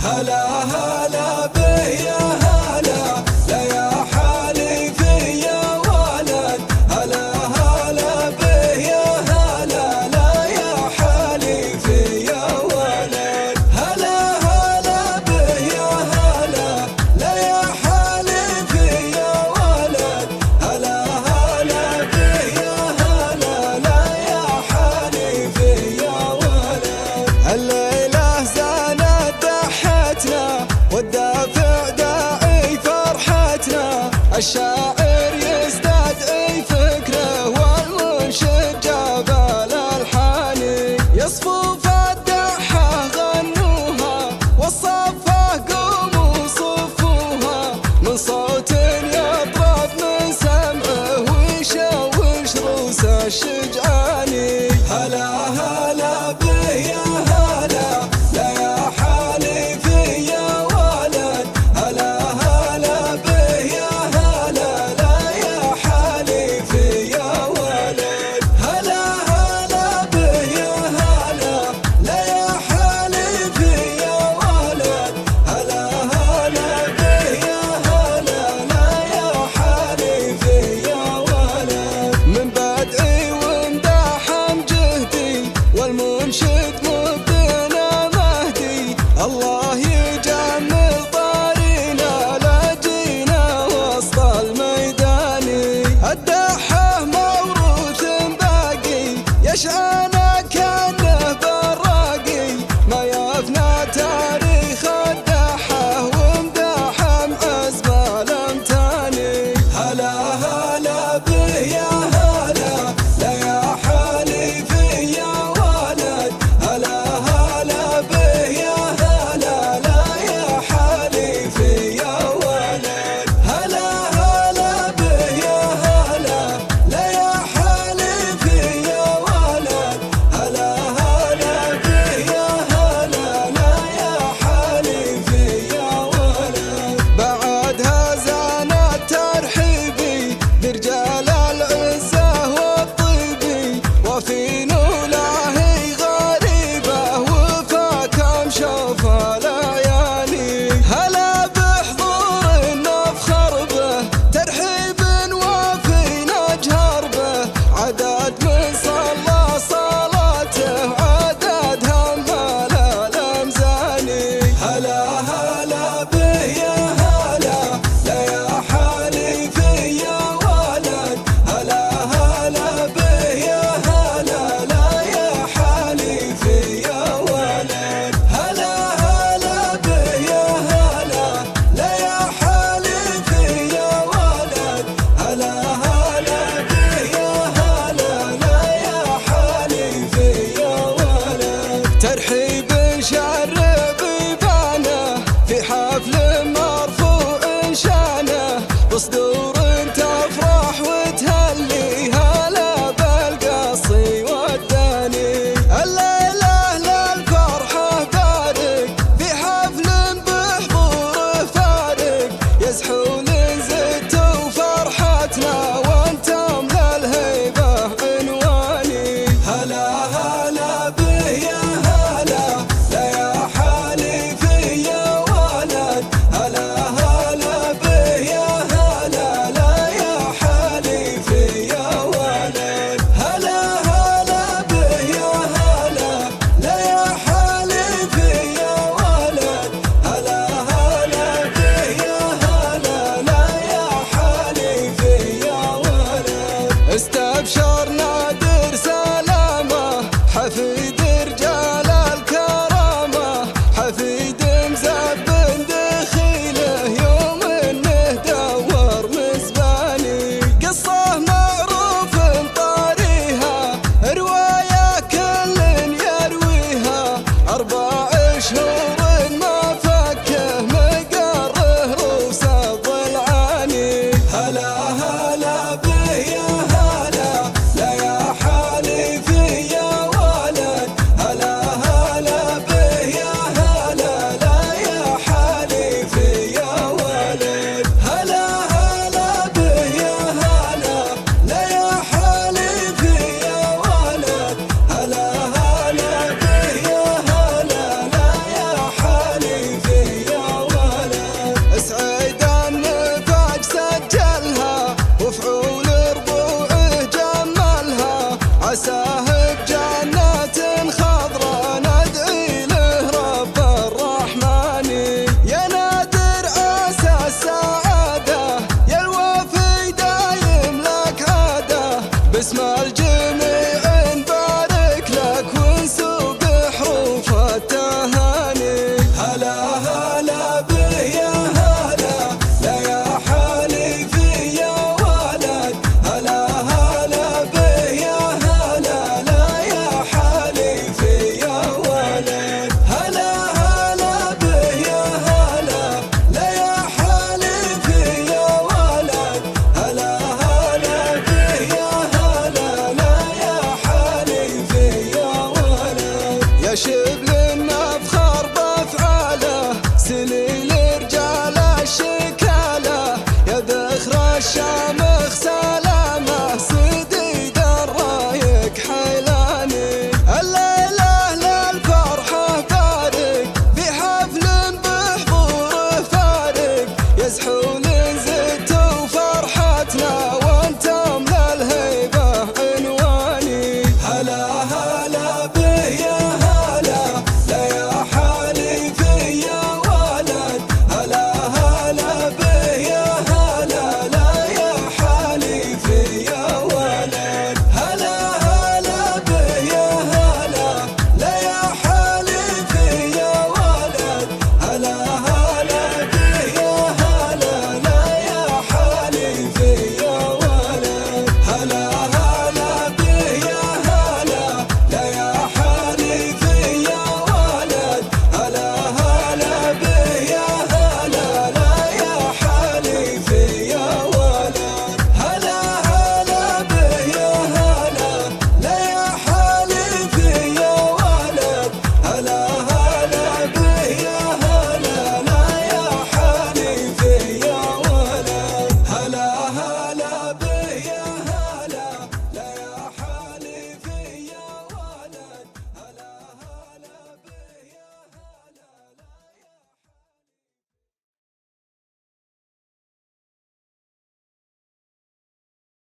هلا هلا به يا هلا، لا يا حليفي يا ولد. هلا هلا به يا هلا، لا يا حليفي يا ولد. هلا هلا به يا هلا، لا يا حليفي يا ولد. هلا هلا به يا هلا، لا يا حليفي يا ولد. الليلة زانت ضحتنا والدافع داعي فرحتنا، الشاعر يزداد اي فكره والمنشد جاب الالحان. يصفوف الدحى غنوها والصفه قوموا صفوها، من صوت يطرب من سمعه ويشوش روس الشجعان. هلا هلا به يا هلا، لا يا حليفي يا ولد. هلا هلا به يا هلا، لا يا حليفي يا ولد. هلا هلا به يا هلا، يا شفيع